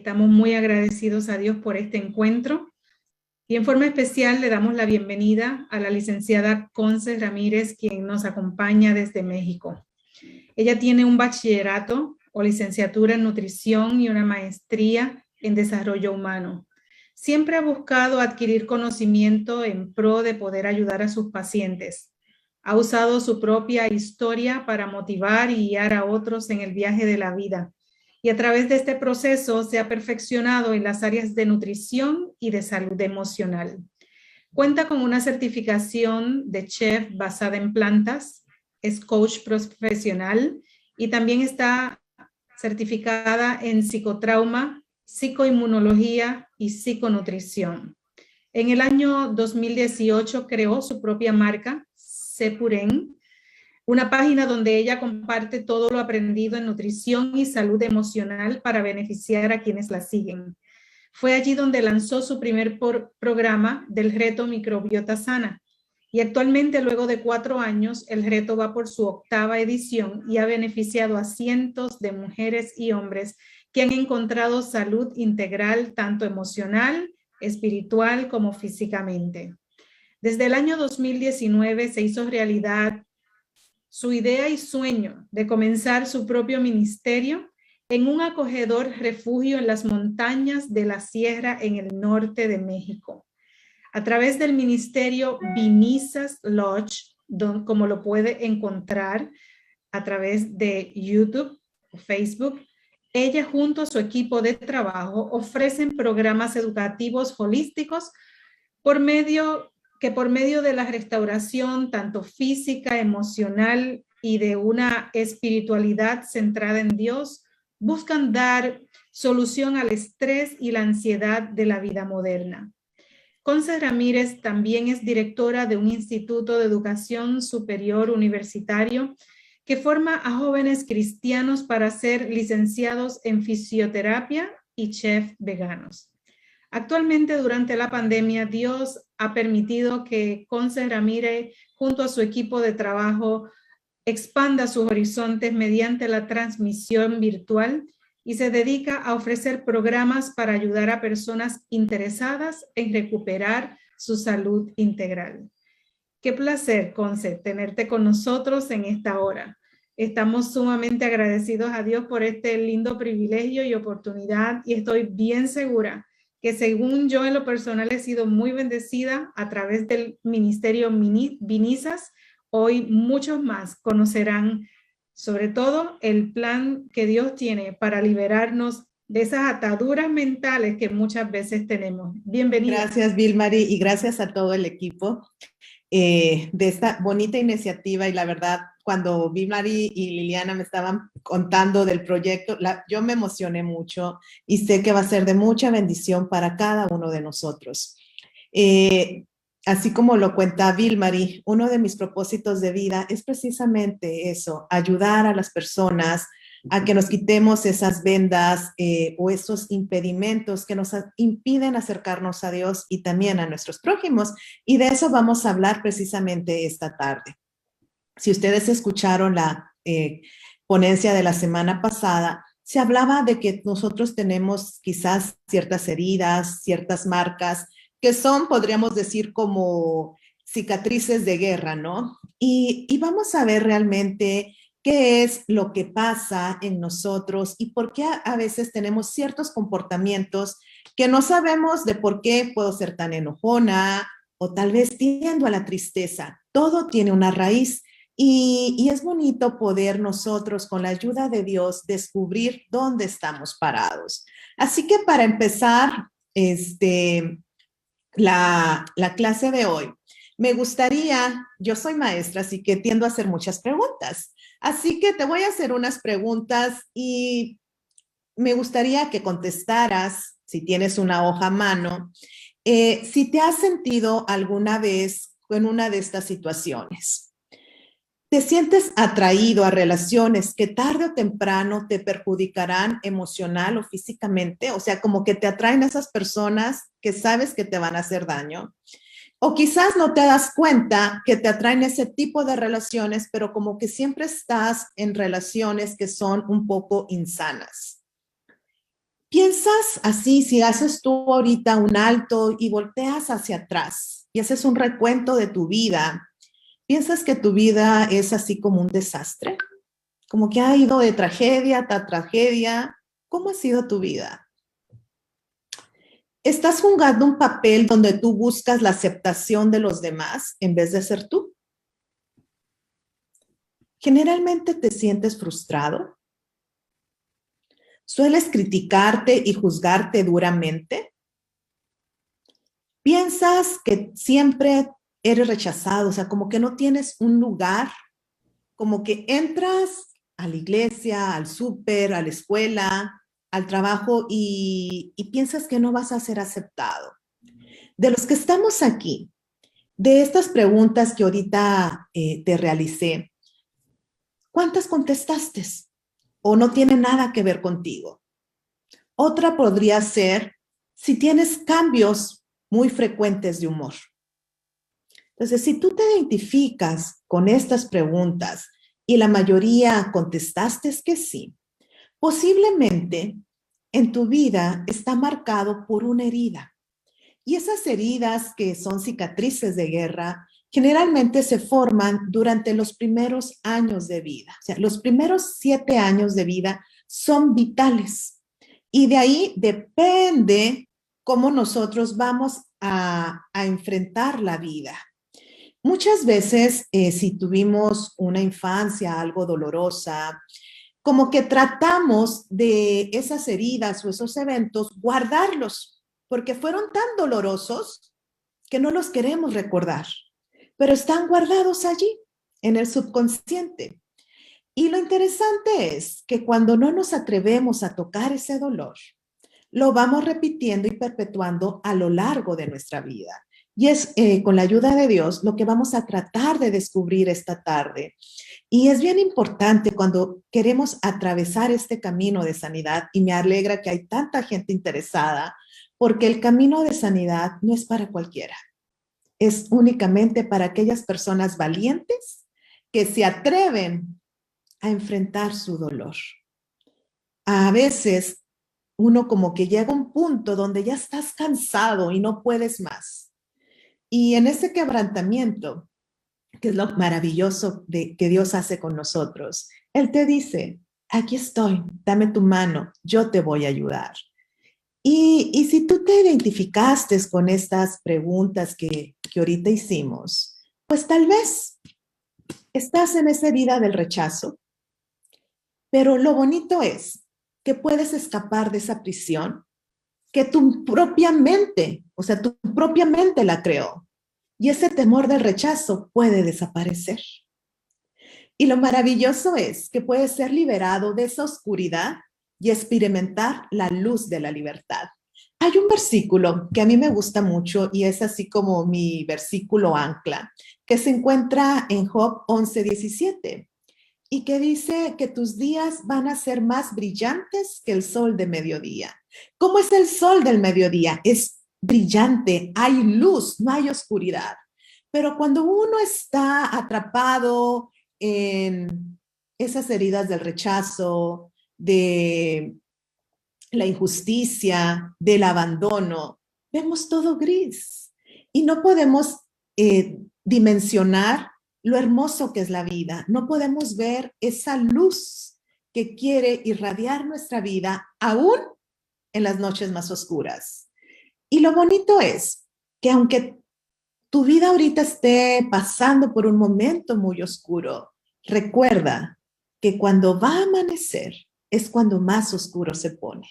estamos muy agradecidos a Dios por este encuentro y en forma especial le damos la bienvenida a la licenciada Conce Ramírez, quien nos acompaña desde México. Ella tiene un bachillerato o licenciatura en nutrición y una maestría en desarrollo humano. Siempre ha buscado adquirir conocimiento en pro de poder ayudar a sus pacientes. Ha usado su propia historia para motivar y guiar a otros en el viaje de la vida. Y a través de este proceso se ha perfeccionado en las áreas de nutrición y de salud emocional. Cuenta con una certificación de chef basada en plantas, es coach profesional y también está certificada en psicotrauma, psicoinmunología y psiconutrición. En el año 2018 creó su propia marca, Sepuren, una página donde ella comparte todo lo aprendido en nutrición y salud emocional para beneficiar a quienes la siguen. Fue allí donde lanzó su primer programa del reto Microbiota Sana. Y actualmente, luego de 4 años, el reto va por su 8ª edición y ha beneficiado a cientos de mujeres y hombres que han encontrado salud integral, tanto emocional, espiritual como físicamente. Desde el año 2019 se hizo realidad su idea y sueño de comenzar su propio ministerio en un acogedor refugio en las montañas de la sierra en el norte de México. A través del ministerio Vinisas Lodge, como lo puede encontrar a través de YouTube o Facebook, ella junto a su equipo de trabajo ofrecen programas educativos holísticos por medio de la restauración tanto física, emocional y de una espiritualidad centrada en Dios, buscan dar solución al estrés y la ansiedad de la vida moderna. Conce Ramírez también es directora de un instituto de educación superior universitario que forma a jóvenes cristianos para ser licenciados en fisioterapia y chef veganos. Actualmente, durante la pandemia, Dios ha permitido que Conce Ramírez, junto a su equipo de trabajo, expanda sus horizontes mediante la transmisión virtual y se dedica a ofrecer programas para ayudar a personas interesadas en recuperar su salud integral. Qué placer, Conce, tenerte con nosotros en esta hora. Estamos sumamente agradecidos a Dios por este lindo privilegio y oportunidad y estoy bien segura que según yo en lo personal he sido muy bendecida a través del Ministerio Vinisas, hoy muchos más conocerán sobre todo el plan que Dios tiene para liberarnos de esas ataduras mentales que muchas veces tenemos. Bienvenida. Gracias, Vilmary, y gracias a todo el equipo de esta bonita iniciativa. Y la verdad, cuando Vilmary y Liliana me estaban contando del proyecto, yo me emocioné mucho y sé que va a ser de mucha bendición para cada uno de nosotros. Así como lo cuenta Vilmary, uno de mis propósitos de vida es precisamente eso, ayudar a las personas a que nos quitemos esas vendas o esos impedimentos que nos impiden acercarnos a Dios y también a nuestros prójimos. Y de eso vamos a hablar precisamente esta tarde. Si ustedes escucharon la ponencia de la semana pasada, se hablaba de que nosotros tenemos quizás ciertas heridas, ciertas marcas, que son, podríamos decir, como cicatrices de guerra, ¿no? Y vamos a ver realmente qué es lo que pasa en nosotros y por qué a veces tenemos ciertos comportamientos que no sabemos de por qué puedo ser tan enojona o tal vez tiendo a la tristeza. Todo tiene una raíz y es bonito poder nosotros, con la ayuda de Dios, descubrir dónde estamos parados. Así que para empezar la clase de hoy, me gustaría, yo soy maestra, así que tiendo a hacer muchas preguntas. Así que te voy a hacer unas preguntas y me gustaría que contestaras, si tienes una hoja a mano, si te has sentido alguna vez en una de estas situaciones. ¿Te sientes atraído a relaciones que tarde o temprano te perjudicarán emocional o físicamente? O sea, como que te atraen esas personas que sabes que te van a hacer daño. O quizás no te das cuenta que te atraen ese tipo de relaciones, pero como que siempre estás en relaciones que son un poco insanas. Piensas así, si haces tú ahorita un alto y volteas hacia atrás y haces un recuento de tu vida, ¿piensas que tu vida es así como un desastre? Como que ha ido de tragedia tras tragedia. ¿Cómo ha sido tu vida? ¿Estás jugando un papel donde tú buscas la aceptación de los demás en vez de ser tú? ¿Generalmente te sientes frustrado? ¿Sueles criticarte y juzgarte duramente? ¿Piensas que siempre eres rechazado? O sea, como que no tienes un lugar, como que entras a la iglesia, al súper, a la escuela, al trabajo y piensas que no vas a ser aceptado. De los que estamos aquí, de estas preguntas que ahorita te realicé, ¿cuántas contestaste? ¿O no tiene nada que ver contigo? Otra podría ser si tienes cambios muy frecuentes de humor. Entonces, si tú te identificas con estas preguntas y la mayoría contestaste que sí, posiblemente en tu vida está marcado por una herida. Y esas heridas que son cicatrices de guerra generalmente se forman durante los primeros años de vida. O sea, los primeros 7 años de vida son vitales. Y de ahí depende cómo nosotros vamos a enfrentar la vida. Muchas veces, si tuvimos una infancia algo dolorosa, como que tratamos de esas heridas o esos eventos guardarlos, porque fueron tan dolorosos que no los queremos recordar, pero están guardados allí, en el subconsciente. Y lo interesante es que cuando no nos atrevemos a tocar ese dolor, lo vamos repitiendo y perpetuando a lo largo de nuestra vida. Y es con la ayuda de Dios lo que vamos a tratar de descubrir esta tarde. Y es bien importante cuando queremos atravesar este camino de sanidad, y me alegra que hay tanta gente interesada, porque el camino de sanidad no es para cualquiera. Es únicamente para aquellas personas valientes que se atreven a enfrentar su dolor. A veces uno como que llega a un punto donde ya estás cansado y no puedes más. Y en ese quebrantamiento, que es lo maravilloso que Dios hace con nosotros, Él te dice, aquí estoy, dame tu mano, yo te voy a ayudar. Y si tú te identificaste con estas preguntas que ahorita hicimos, pues tal vez estás en esa herida del rechazo, pero lo bonito es que puedes escapar de esa prisión que tu propia mente, o sea, tu propia mente la creó. Y ese temor del rechazo puede desaparecer. Y lo maravilloso es que puedes ser liberado de esa oscuridad y experimentar la luz de la libertad. Hay un versículo que a mí me gusta mucho y es así como mi versículo ancla, que se encuentra en Job 11:17 y que dice que tus días van a ser más brillantes que el sol de mediodía. ¿Cómo es el sol del mediodía? Es brillante, hay luz, no hay oscuridad. Pero cuando uno está atrapado en esas heridas del rechazo, de la injusticia, del abandono, vemos todo gris y no podemos dimensionar lo hermoso que es la vida. No podemos ver esa luz que quiere irradiar nuestra vida aún en las noches más oscuras. Y lo bonito es que aunque tu vida ahorita esté pasando por un momento muy oscuro, recuerda que cuando va a amanecer es cuando más oscuro se pone.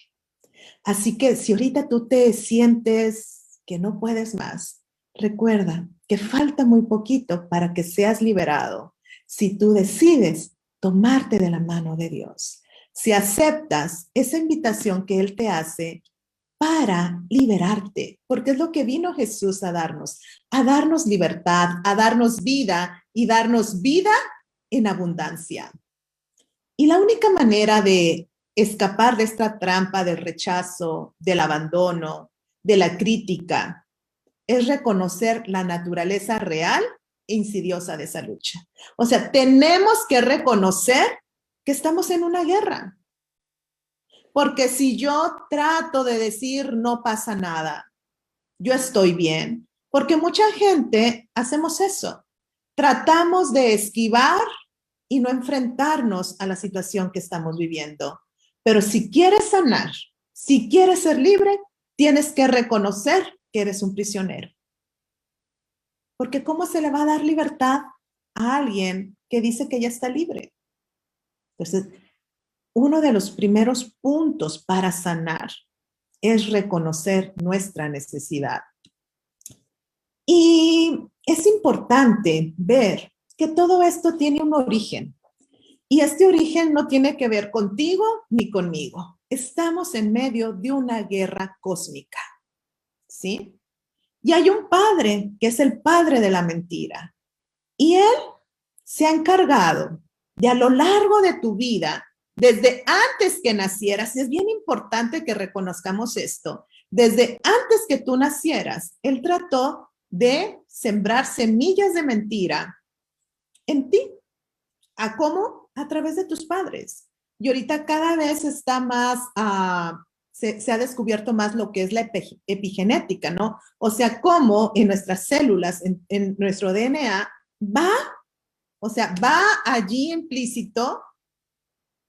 Así que si ahorita tú te sientes que no puedes más, recuerda que falta muy poquito para que seas liberado. Si tú decides tomarte de la mano de Dios, si aceptas esa invitación que Él te hace para liberarte, porque es lo que vino Jesús a darnos libertad, a darnos vida y darnos vida en abundancia. Y la única manera de escapar de esta trampa del rechazo, del abandono, de la crítica, es reconocer la naturaleza real e insidiosa de esa lucha. O sea, tenemos que reconocer que estamos en una guerra. Porque si yo trato de decir no pasa nada, yo estoy bien, porque mucha gente hacemos eso. Tratamos de esquivar y no enfrentarnos a la situación que estamos viviendo. Pero si quieres sanar, si quieres ser libre, tienes que reconocer que eres un prisionero. Porque ¿cómo se le va a dar libertad a alguien que dice que ya está libre? Entonces, uno de los primeros puntos para sanar es reconocer nuestra necesidad. Y es importante ver que todo esto tiene un origen. Y este origen no tiene que ver contigo ni conmigo. Estamos en medio de una guerra cósmica, ¿sí? Y hay un padre que es el padre de la mentira. Y él se ha encargado de a lo largo de tu vida, desde antes que nacieras, y es bien importante que reconozcamos esto, desde antes que tú nacieras, él trató de sembrar semillas de mentira en ti. ¿A cómo? A través de tus padres. Y ahorita cada vez está más, se ha descubierto más lo que es la epigenética, ¿no? O sea, cómo en nuestras células, en nuestro DNA, va allí implícito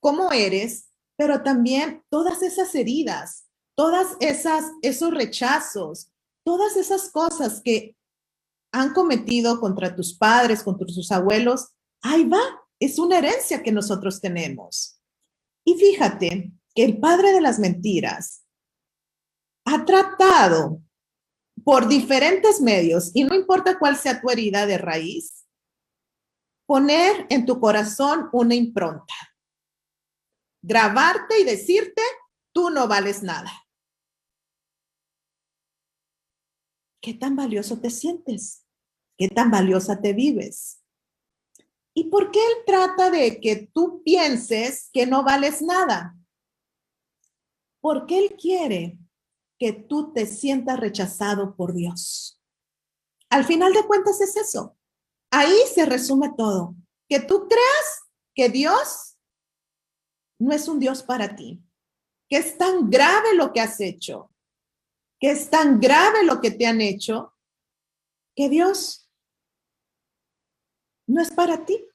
cómo eres, pero también todas esas heridas, esos rechazos, todas esas cosas que han cometido contra tus padres, contra tus abuelos, ahí va, es una herencia que nosotros tenemos. Y fíjate que el padre de las mentiras ha tratado por diferentes medios, y no importa cuál sea tu herida de raíz, poner en tu corazón una impronta, grabarte y decirte, tú no vales nada. ¿Qué tan valioso te sientes? ¿Qué tan valiosa te vives? ¿Y por qué él trata de que tú pienses que no vales nada? Porque él quiere que tú te sientas rechazado por Dios. Al final de cuentas es eso. Ahí se resume todo. Que tú creas que Dios no es un Dios para ti. Que es tan grave lo que has hecho. Que es tan grave lo que te han hecho. Que Dios no es para ti.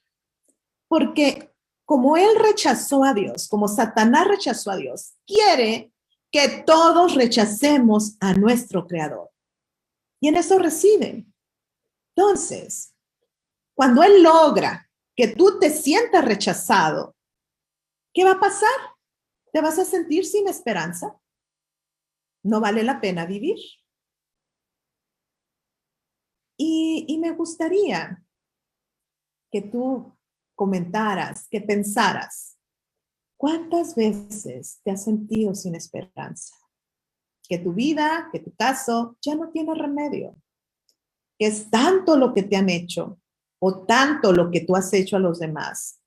Porque como él rechazó a Dios, como Satanás rechazó a Dios, quiere que todos rechacemos a nuestro Creador. Y en eso reside. Entonces, cuando él logra que tú te sientas rechazado, ¿qué va a pasar? ¿Te vas a sentir sin esperanza? No vale la pena vivir. Y me gustaría que tú comentaras, que pensaras, ¿cuántas veces te has sentido sin esperanza? Que tu vida, que tu caso ya no tiene remedio. Que es tanto lo que te han hecho o tanto lo que tú has hecho a los demás,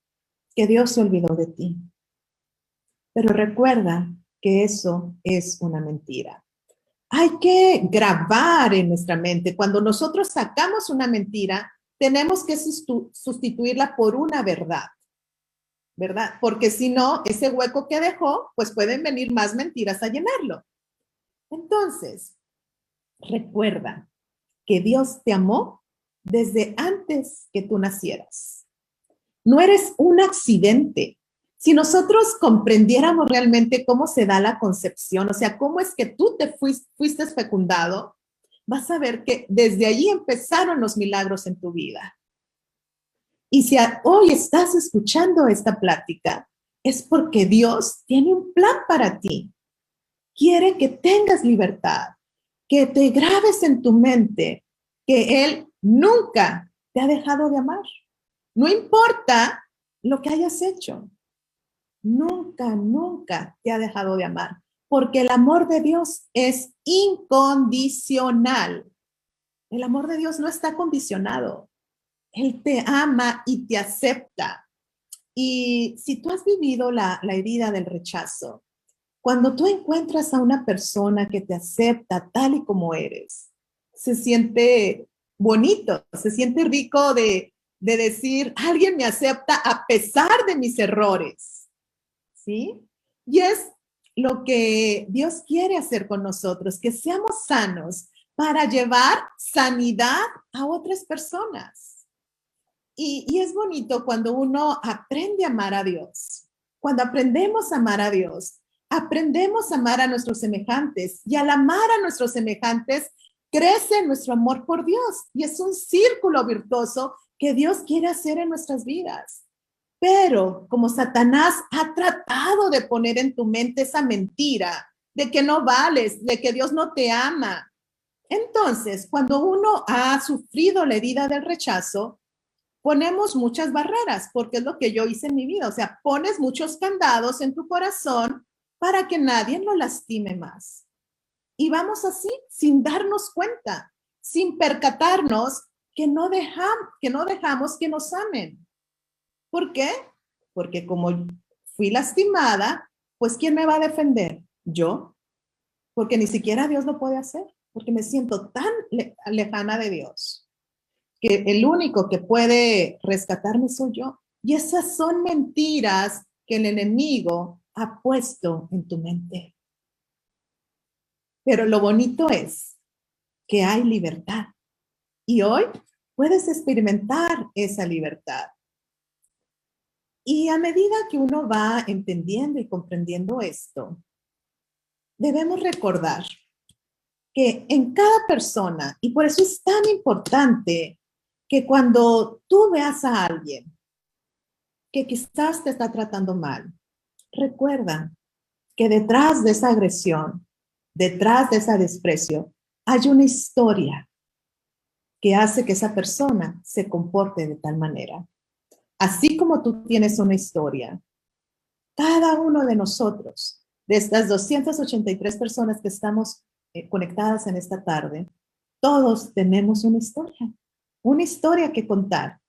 que Dios se olvidó de ti. Pero recuerda que eso es una mentira. Hay que grabar en nuestra mente. Cuando nosotros sacamos una mentira, tenemos que sustituirla por una verdad, ¿verdad? Porque si no, ese hueco que dejó, pues pueden venir más mentiras a llenarlo. Entonces, recuerda que Dios te amó desde antes que tú nacieras. No eres un accidente. Si nosotros comprendiéramos realmente cómo se da la concepción, o sea, cómo es que tú te fuiste fecundado, vas a ver que desde allí empezaron los milagros en tu vida. Y si hoy estás escuchando esta plática, es porque Dios tiene un plan para ti. Quiere que tengas libertad, que te grabes en tu mente que Él nunca te ha dejado de amar. No importa lo que hayas hecho. Nunca, nunca te ha dejado de amar, porque el amor de Dios es incondicional. El amor de Dios no está condicionado. Él te ama y te acepta. Y si tú has vivido la herida del rechazo, cuando tú encuentras a una persona que te acepta tal y como eres, se siente bonito, se siente rico de decir, alguien me acepta a pesar de mis errores. ¿Sí? Y es lo que Dios quiere hacer con nosotros, que seamos sanos para llevar sanidad a otras personas. Y es bonito cuando uno aprende a amar a Dios. Cuando aprendemos a amar a Dios, aprendemos a amar a nuestros semejantes, y al amar a nuestros semejantes, crece nuestro amor por Dios, y es un círculo virtuoso que Dios quiere hacer en nuestras vidas. Pero como Satanás ha tratado de poner en tu mente esa mentira de que no vales, de que Dios no te ama, entonces cuando uno ha sufrido la herida del rechazo, ponemos muchas barreras, porque es lo que yo hice en mi vida. O sea, pones muchos candados en tu corazón para que nadie lo lastime más. Y vamos así, sin darnos cuenta, sin percatarnos que no dejamos que nos amen. ¿Por qué? Porque como fui lastimada, pues ¿quién me va a defender? Yo. Porque ni siquiera Dios lo puede hacer, porque me siento tan lejana de Dios, que el único que puede rescatarme soy yo. Y esas son mentiras que el enemigo ha puesto en tu mente. Pero lo bonito es que hay libertad. Y hoy puedes experimentar esa libertad. Y a medida que uno va entendiendo y comprendiendo esto, debemos recordar que en cada persona, y por eso es tan importante que cuando tú veas a alguien que quizás te está tratando mal, recuerda que detrás de esa agresión, detrás de ese desprecio, hay una historia que hace que esa persona se comporte de tal manera. Así como tú tienes una historia, cada uno de nosotros, de estas 283 personas que estamos conectadas en esta tarde, todos tenemos una historia que contar.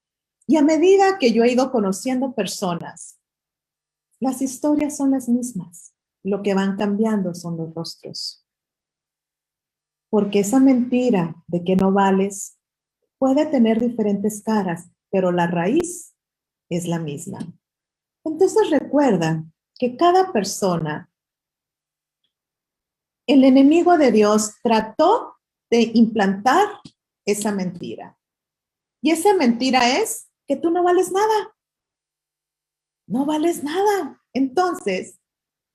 Y a medida que yo he ido conociendo personas, las historias son las mismas. Lo que van cambiando son los rostros. Porque esa mentira de que no vales puede tener diferentes caras, pero la raíz es la misma. Entonces recuerda que cada persona, el enemigo de Dios trató de implantar esa mentira. Y esa mentira es que tú no vales nada. No vales nada. Entonces,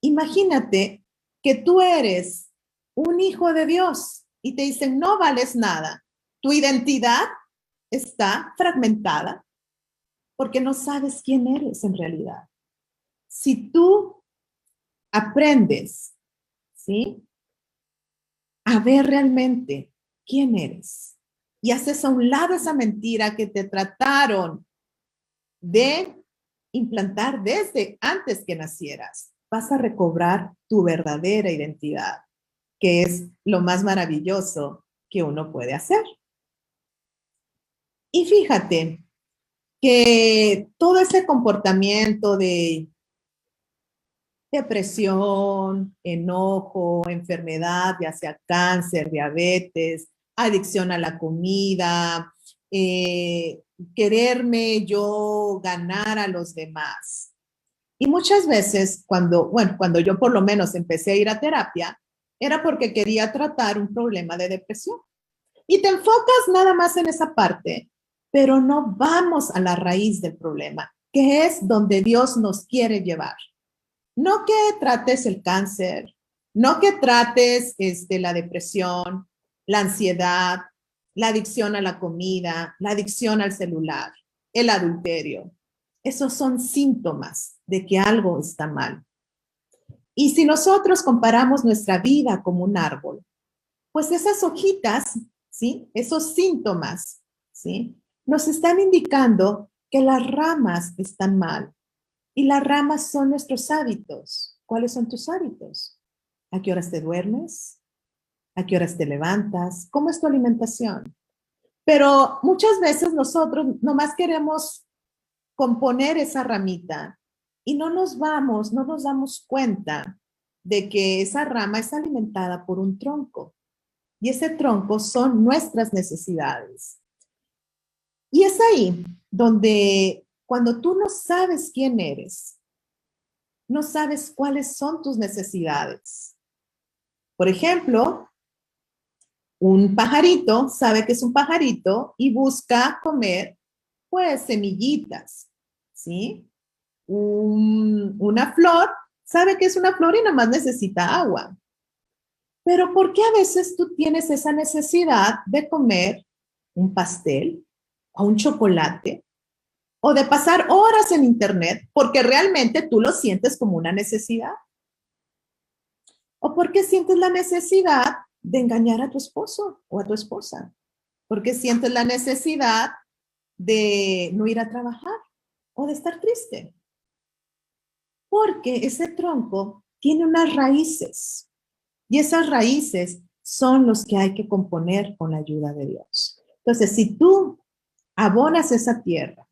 imagínate que tú eres un hijo de Dios y te dicen no vales nada. Tu identidad está fragmentada porque no sabes quién eres en realidad. Si tú aprendes, ¿sí?, a ver realmente quién eres y haces a un lado esa mentira que te trataron de implantar desde antes que nacieras, vas a recobrar tu verdadera identidad, que es lo más maravilloso que uno puede hacer. Y fíjate que todo ese comportamiento de depresión, enojo, enfermedad, ya sea cáncer, diabetes, adicción a la comida, quererme yo ganar a los demás. Y muchas veces cuando yo por lo menos empecé a ir a terapia, era porque quería tratar un problema de depresión. Y te enfocas nada más en esa parte, pero no vamos a la raíz del problema, que es donde Dios nos quiere llevar. No que trates el cáncer, no que trates la depresión, la ansiedad, la adicción a la comida, la adicción al celular, el adulterio. Esos son síntomas de que algo está mal. Y si nosotros comparamos nuestra vida como un árbol, pues esas hojitas, ¿sí?, esos síntomas, ¿sí?, nos están indicando que las ramas están mal. Y las ramas son nuestros hábitos. ¿Cuáles son tus hábitos? ¿A qué horas te duermes? ¿A qué horas te levantas? ¿Cómo es tu alimentación? Pero muchas veces nosotros nomás queremos componer esa ramita y no nos damos cuenta de que esa rama es alimentada por un tronco. Y ese tronco son nuestras necesidades. Y es ahí donde cuando tú no sabes quién eres, no sabes cuáles son tus necesidades. Por ejemplo, un pajarito sabe que es un pajarito y busca comer, pues, semillitas, ¿sí? Una flor sabe que es una flor y nada más necesita agua. Pero ¿por qué a veces tú tienes esa necesidad de comer un pastel o un chocolate o de pasar horas en internet porque realmente tú lo sientes como una necesidad? ¿O por qué sientes la necesidad de engañar a tu esposo o a tu esposa? ¿Por qué sientes la necesidad de no ir a trabajar o de estar triste? Porque ese tronco tiene unas raíces y esas raíces son los que hay que componer con la ayuda de Dios. Entonces, si tú abonas esa tierra,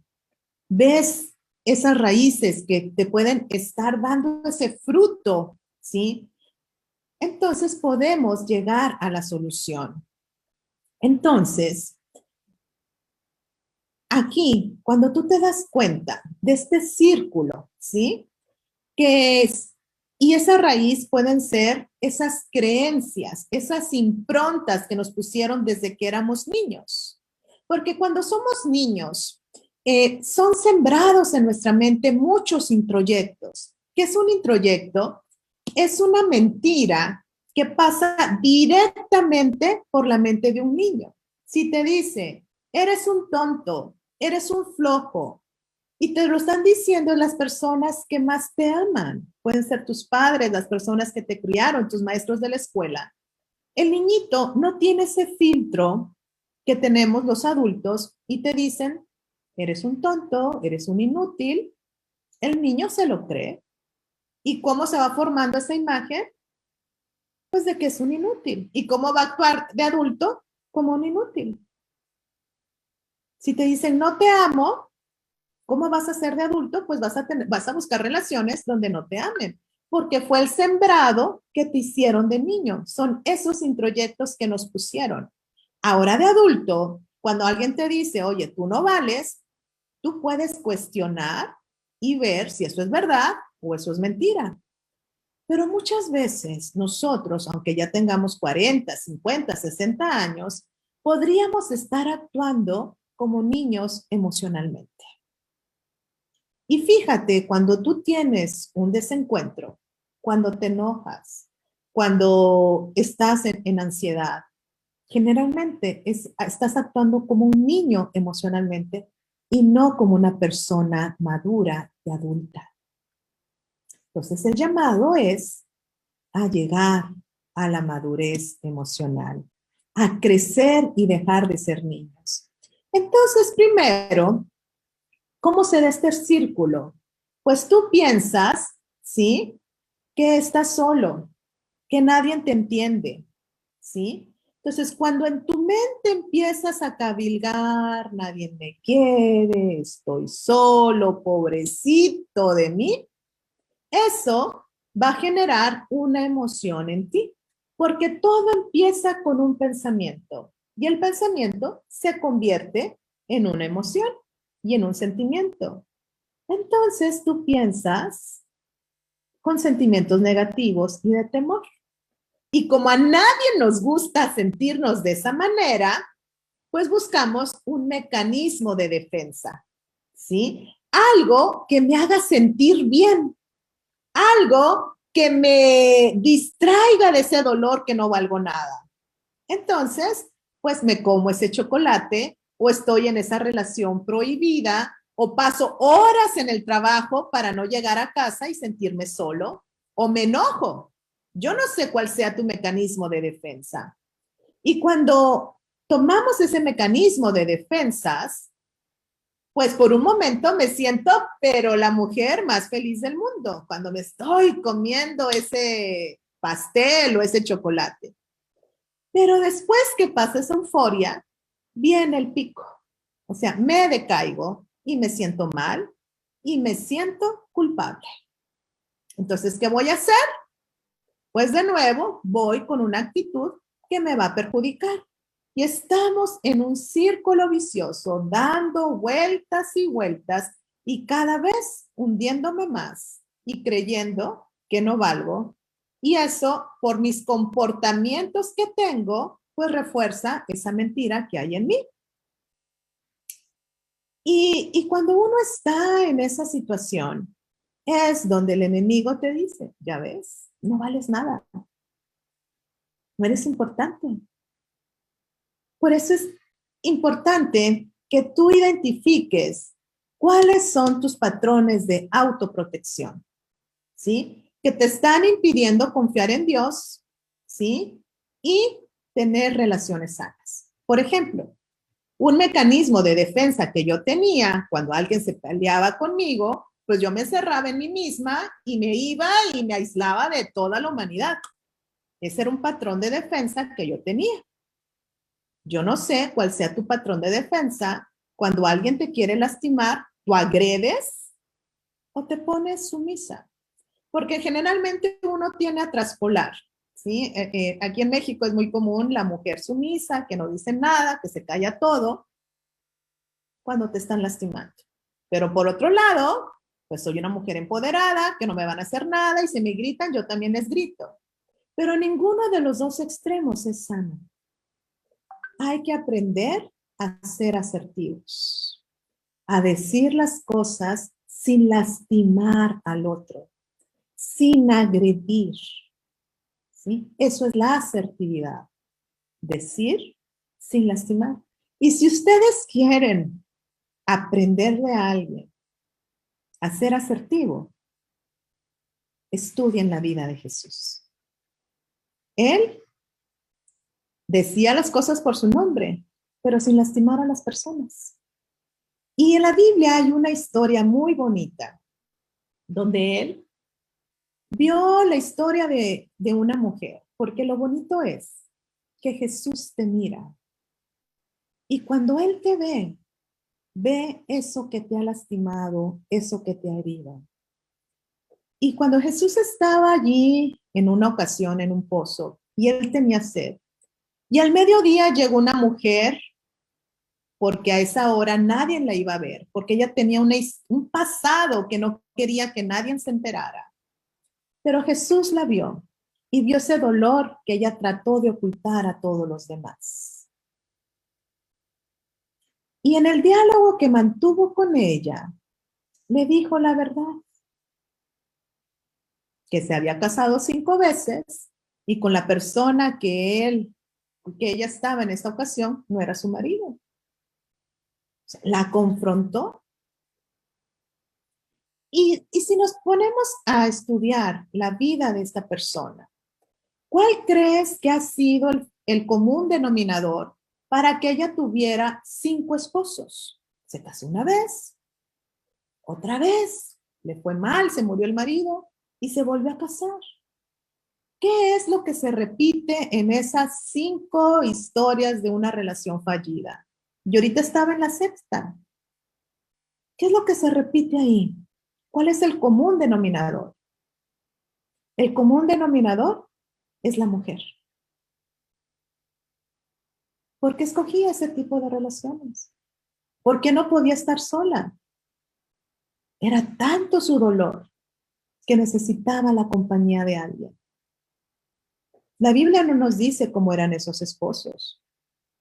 ves esas raíces que te pueden estar dando ese fruto, ¿sí? Entonces podemos llegar a la solución. Entonces, aquí, cuando tú te das cuenta de este círculo, ¿sí? Que es, y esa raíz pueden ser esas creencias, esas improntas que nos pusieron desde que éramos niños. Porque cuando somos niños, son sembrados en nuestra mente muchos introyectos. ¿Qué es un introyecto? Es una mentira que pasa directamente por la mente de un niño. Si te dice, eres un tonto, eres un flojo, y te lo están diciendo las personas que más te aman. Pueden ser tus padres, las personas que te criaron, tus maestros de la escuela. El niñito no tiene ese filtro que tenemos los adultos y te dicen, eres un tonto, eres un inútil. El niño se lo cree. ¿Y cómo se va formando esa imagen? Pues de que es un inútil. ¿Y cómo va a actuar de adulto? Como un inútil. Si te dicen, no te amo, ¿cómo vas a ser de adulto? Pues vas a buscar relaciones donde no te amen, porque fue el sembrado que te hicieron de niño. Son esos introyectos que nos pusieron. Ahora de adulto, cuando alguien te dice, oye, tú no vales, tú puedes cuestionar y ver si eso es verdad o eso es mentira. Pero muchas veces nosotros, aunque ya tengamos 40, 50, 60 años, podríamos estar actuando como niños emocionalmente. Y fíjate, cuando tú tienes un desencuentro, cuando te enojas, cuando estás en ansiedad, generalmente estás actuando como un niño emocionalmente y no como una persona madura y adulta. Entonces el llamado es a llegar a la madurez emocional, a crecer y dejar de ser niños. Entonces, primero, ¿cómo se da este círculo? Pues tú piensas, ¿sí? Que estás solo, que nadie te entiende, ¿sí? Entonces, cuando en tu mente empiezas a cavilgar, nadie me quiere, estoy solo, pobrecito de mí, eso va a generar una emoción en ti, porque todo empieza con un pensamiento y el pensamiento se convierte en una emoción y en un sentimiento. Entonces tú piensas con sentimientos negativos y de temor. Y como a nadie nos gusta sentirnos de esa manera, pues buscamos un mecanismo de defensa, ¿sí? Algo que me haga sentir bien, algo que me distraiga de ese dolor que no valgo nada. Entonces, pues me como ese chocolate o estoy en esa relación prohibida o paso horas en el trabajo para no llegar a casa y sentirme solo o me enojo. Yo no sé cuál sea tu mecanismo de defensa. Y cuando tomamos ese mecanismo de defensas, pues por un momento me siento, pero la mujer más feliz del mundo, cuando me estoy comiendo ese pastel o ese chocolate. Pero después que pasa esa euforia, viene el pico. O sea, me decaigo y me siento mal y me siento culpable. Entonces, ¿qué voy a hacer? Pues de nuevo voy con una actitud que me va a perjudicar. Y estamos en un círculo vicioso, dando vueltas y vueltas y cada vez hundiéndome más y creyendo que no valgo. Y eso, por mis comportamientos que tengo, pues refuerza esa mentira que hay en mí. Y cuando uno está en esa situación, es donde el enemigo te dice, ya ves, no vales nada, no eres importante. Por eso es importante que tú identifiques cuáles son tus patrones de autoprotección, ¿sí? Que te están impidiendo confiar en Dios, ¿sí? Y tener relaciones sanas. Por ejemplo, un mecanismo de defensa que yo tenía cuando alguien se peleaba conmigo, pues yo me encerraba en mí misma y me iba y me aislaba de toda la humanidad. Ese era un patrón de defensa que yo tenía. Yo no sé cuál sea tu patrón de defensa. Cuando alguien te quiere lastimar, ¿tú agredes o te pones sumisa? Porque generalmente uno tiene a traspolar, ¿sí? Aquí en México es muy común la mujer sumisa, que no dice nada, que se calla todo cuando te están lastimando. Pero por otro lado, pues soy una mujer empoderada, que no me van a hacer nada y si me gritan, yo también les grito. Pero ninguno de los dos extremos es sano. Hay que aprender a ser asertivos, a decir las cosas sin lastimar al otro, sin agredir, ¿sí? Eso es la asertividad, decir sin lastimar. Y si ustedes quieren aprenderle a alguien a ser asertivo, estudien la vida de Jesús. Él decía las cosas por su nombre, pero sin lastimar a las personas. Y en la Biblia hay una historia muy bonita donde él vio la historia de una mujer, porque lo bonito es que Jesús te mira y cuando él te ve, ve eso que te ha lastimado, eso que te ha herido. Y cuando Jesús estaba allí en una ocasión en un pozo y él tenía sed, y al mediodía llegó una mujer porque a esa hora nadie la iba a ver, porque ella tenía un pasado que no quería que nadie se enterara. Pero Jesús la vio y vio ese dolor que ella trató de ocultar a todos los demás. Y en el diálogo que mantuvo con ella, le dijo la verdad, que se había casado 5 veces y con la persona que ella estaba en esta ocasión, no era su marido. La confrontó. Y si nos ponemos a estudiar la vida de esta persona, ¿cuál crees que ha sido el común denominador para que ella tuviera 5 esposos? Se casó una vez, otra vez, le fue mal, se murió el marido y se volvió a casar. ¿Qué es lo que se repite en esas 5 historias de una relación fallida? Yo ahorita estaba en la sexta. ¿Qué es lo que se repite ahí? ¿Cuál es el común denominador? El común denominador es la mujer. ¿Por qué escogía ese tipo de relaciones? ¿Por qué no podía estar sola? Era tanto su dolor que necesitaba la compañía de alguien. La Biblia no nos dice cómo eran esos esposos,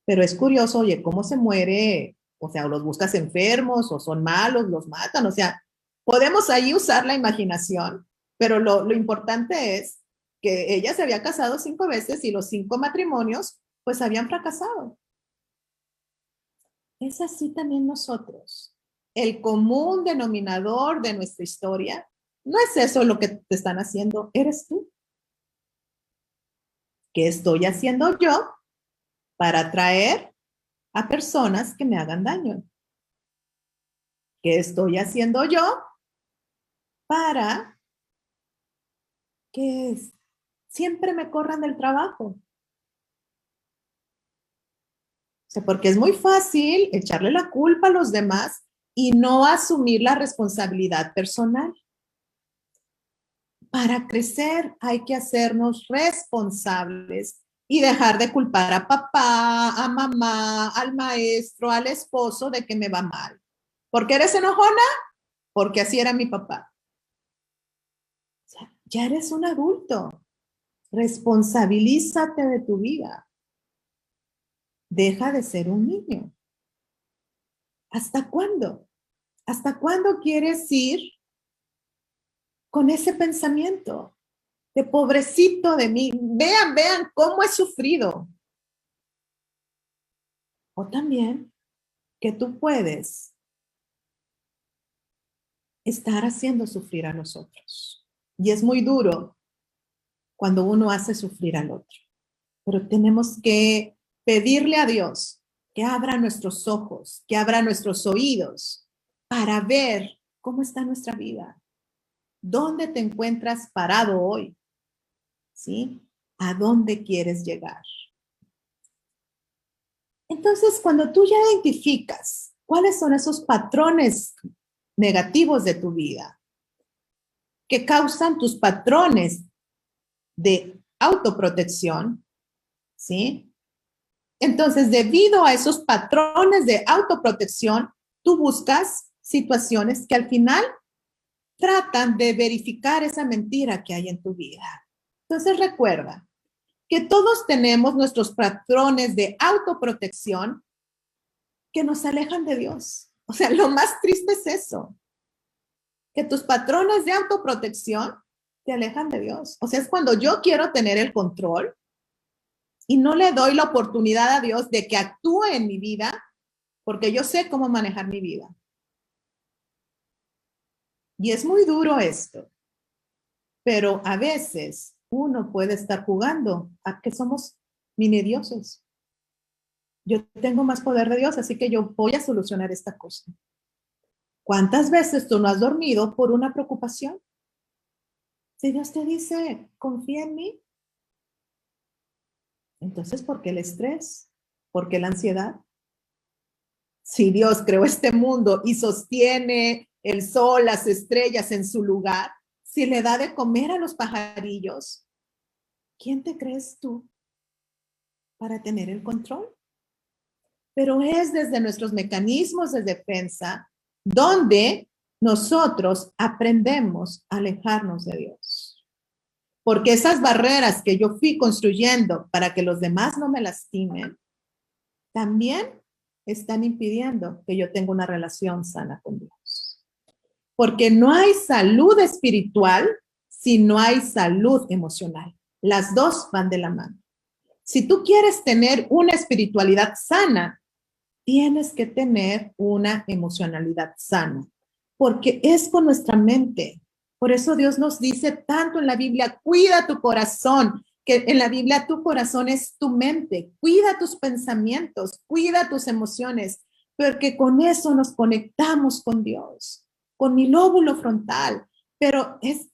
pero es curioso, oye, cómo se muere, o sea, o los buscas enfermos, o son malos, los matan, o sea, podemos ahí usar la imaginación, pero lo importante es que ella se había casado 5 veces y los 5 matrimonios pues habían fracasado. Es así también nosotros. El común denominador de nuestra historia no es eso lo que te están haciendo, eres tú. ¿Qué estoy haciendo yo para atraer a personas que me hagan daño? ¿Qué estoy haciendo yo para que siempre me corran del trabajo? O sea, porque es muy fácil echarle la culpa a los demás y no asumir la responsabilidad personal. Para crecer hay que hacernos responsables y dejar de culpar a papá, a mamá, al maestro, al esposo de que me va mal. ¿Por qué eres enojona? Porque así era mi papá. Ya eres un adulto. Responsabilízate de tu vida. Deja de ser un niño. ¿Hasta cuándo? ¿Hasta cuándo quieres ir con ese pensamiento de pobrecito de mí? Vean cómo he sufrido. O también que tú puedes estar haciendo sufrir a los otros. Y es muy duro cuando uno hace sufrir al otro. Pero tenemos que pedirle a Dios que abra nuestros ojos, que abra nuestros oídos para ver cómo está nuestra vida. ¿Dónde te encuentras parado hoy? ¿Sí? ¿A dónde quieres llegar? Entonces, cuando tú ya identificas cuáles son esos patrones negativos de tu vida que causan tus patrones de autoprotección, ¿sí? Entonces, debido a esos patrones de autoprotección, tú buscas situaciones que al final tratan de verificar esa mentira que hay en tu vida. Entonces, recuerda que todos tenemos nuestros patrones de autoprotección que nos alejan de Dios. O sea, lo más triste es eso, que tus patrones de autoprotección te alejan de Dios. O sea, es cuando yo quiero tener el control y no le doy la oportunidad a Dios de que actúe en mi vida, porque yo sé cómo manejar mi vida. Y es muy duro esto, pero a veces uno puede estar jugando a que somos mini dioses. Yo tengo más poder de Dios, así que yo voy a solucionar esta cosa. ¿Cuántas veces tú no has dormido por una preocupación? Si Dios te dice, confía en mí, entonces, ¿por qué el estrés? ¿Por qué la ansiedad? Si Dios creó este mundo y sostiene el sol, las estrellas en su lugar, si le da de comer a los pajarillos, ¿quién te crees tú para tener el control? Pero es desde nuestros mecanismos de defensa donde nosotros aprendemos a alejarnos de Dios. Porque esas barreras que yo fui construyendo para que los demás no me lastimen, también están impidiendo que yo tenga una relación sana con Dios. Porque no hay salud espiritual si no hay salud emocional. Las dos van de la mano. Si tú quieres tener una espiritualidad sana, tienes que tener una emocionalidad sana, porque es con nuestra mente. Por eso Dios nos dice tanto en la Biblia, cuida tu corazón, que en la Biblia tu corazón es tu mente, cuida tus pensamientos, cuida tus emociones, porque con eso nos conectamos con Dios, con mi lóbulo frontal. Pero es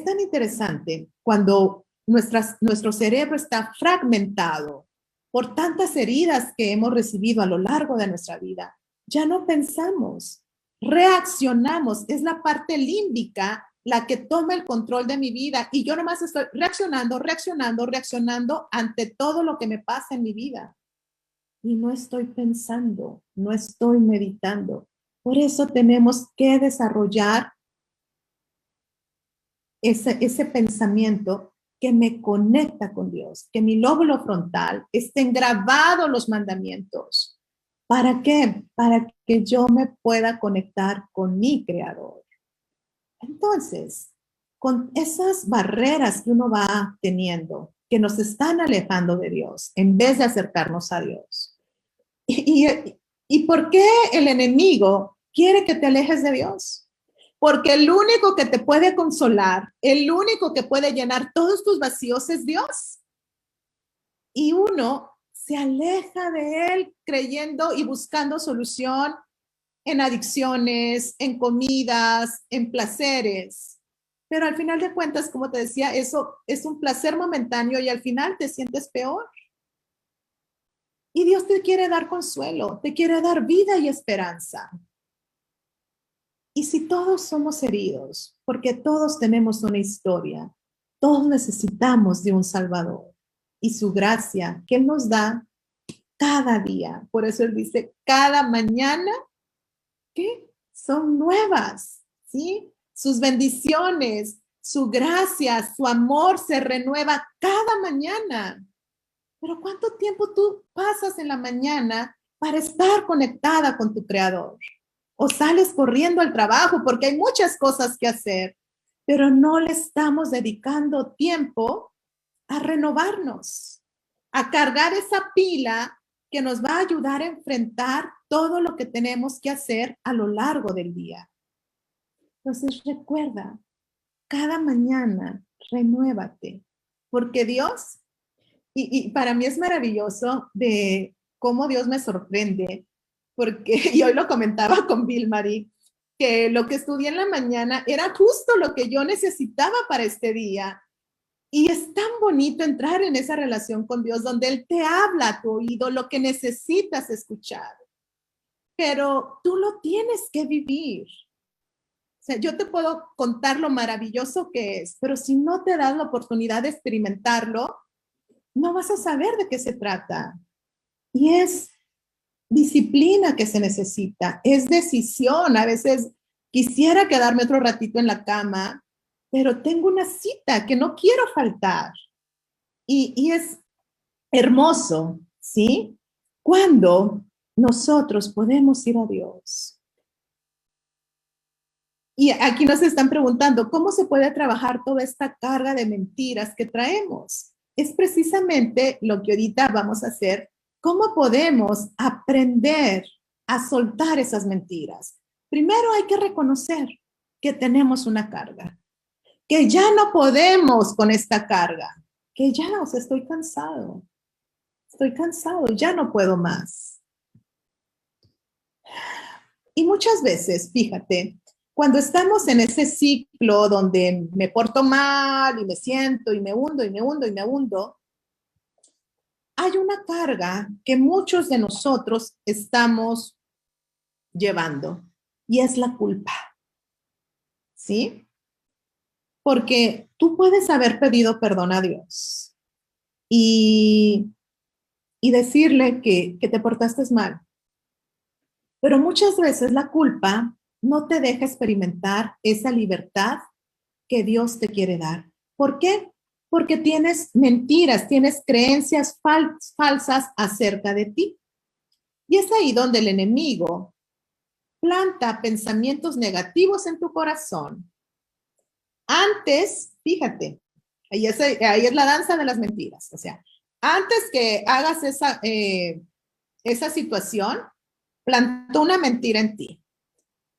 tan interesante cuando nuestro cerebro está fragmentado por tantas heridas que hemos recibido a lo largo de nuestra vida. Ya no pensamos, reaccionamos, es la parte límbica la que toma el control de mi vida y yo nomás estoy reaccionando ante todo lo que me pasa en mi vida. Y no estoy pensando, no estoy meditando. Por eso tenemos que desarrollar ese pensamiento que me conecta con Dios, que mi lóbulo frontal estén grabados los mandamientos. ¿Para qué? Para que yo me pueda conectar con mi creador. Entonces, con esas barreras que uno va teniendo, que nos están alejando de Dios, en vez de acercarnos a Dios. ¿Y por qué el enemigo quiere que te alejes de Dios? Porque el único que te puede consolar, el único que puede llenar todos tus vacíos es Dios. Y uno se aleja de Él creyendo y buscando solución en adicciones, en comidas, en placeres. Pero al final de cuentas, como te decía, eso es un placer momentáneo y al final te sientes peor. Y Dios te quiere dar consuelo, te quiere dar vida y esperanza. Y si todos somos heridos, porque todos tenemos una historia, todos necesitamos de un Salvador y su gracia que Él nos da cada día. Por eso Él dice, cada mañana, ¿qué? Son nuevas, ¿sí? Sus bendiciones, su gracia, su amor se renueva cada mañana. Pero ¿cuánto tiempo tú pasas en la mañana para estar conectada con tu Creador? O sales corriendo al trabajo porque hay muchas cosas que hacer, pero no le estamos dedicando tiempo a renovarnos, a cargar esa pila que nos va a ayudar a enfrentar todo lo que tenemos que hacer a lo largo del día. Entonces recuerda, cada mañana renuévate, porque Dios, y para mí es maravilloso de cómo Dios me sorprende, porque y hoy lo comentaba con Bill Marie, que lo que estudié en la mañana era justo lo que yo necesitaba para este día. Y es tan bonito entrar en esa relación con Dios donde Él te habla a tu oído lo que necesitas escuchar. Pero tú lo tienes que vivir. O sea, yo te puedo contar lo maravilloso que es, pero si no te das la oportunidad de experimentarlo, no vas a saber de qué se trata. Y es disciplina que se necesita, es decisión. A veces quisiera quedarme otro ratito en la cama, pero tengo una cita que no quiero faltar. Y es hermoso, ¿sí? Cuando nosotros podemos ir a Dios. Y aquí nos están preguntando, ¿cómo se puede trabajar toda esta carga de mentiras que traemos? Es precisamente lo que ahorita vamos a hacer. ¿Cómo podemos aprender a soltar esas mentiras? Primero hay que reconocer que tenemos una carga, que ya no podemos con esta carga, que ya, o sea, estoy cansado, ya no puedo más. Y muchas veces, fíjate, cuando estamos en ese ciclo donde me porto mal y me siento y me hundo y me hundo y me hundo, hay una carga que muchos de nosotros estamos llevando y es la culpa, ¿sí? Porque tú puedes haber pedido perdón a Dios y, y decirle que te portaste mal, pero muchas veces la culpa no te deja experimentar esa libertad que Dios te quiere dar. ¿Por qué? Porque tienes mentiras, tienes creencias falsas acerca de ti. Y es ahí donde el enemigo planta pensamientos negativos en tu corazón. Antes, fíjate, ahí es la danza de las mentiras. O sea, antes que hagas esa situación, plantó una mentira en ti.